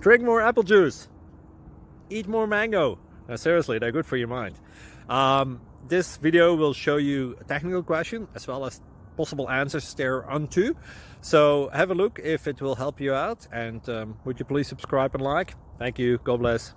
Drink more apple juice. Eat more mango. No, seriously, they're good for your mind. This video will show you a technical question as well as possible answers thereunto. So have a look if it will help you out, and would you please subscribe and like? Thank you. God bless.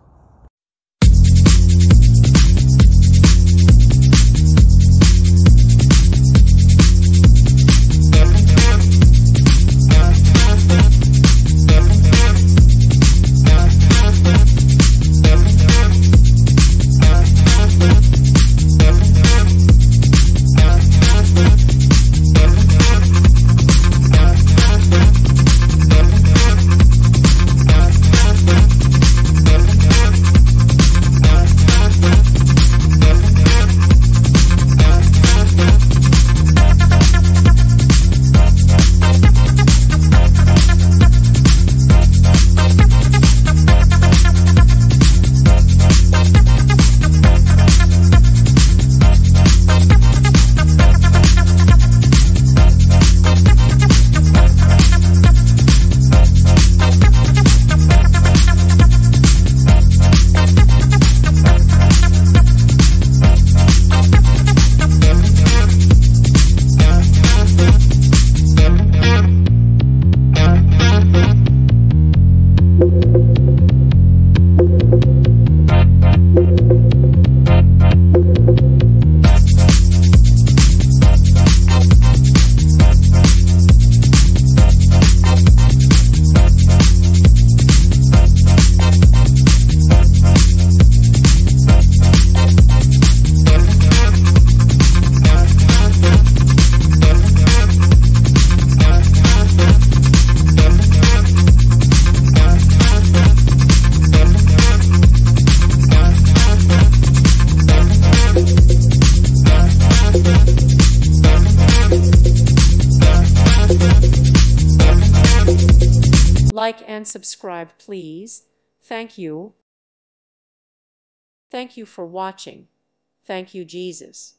Like and subscribe, please. Thank you. Thank you for watching. Thank you, Jesus.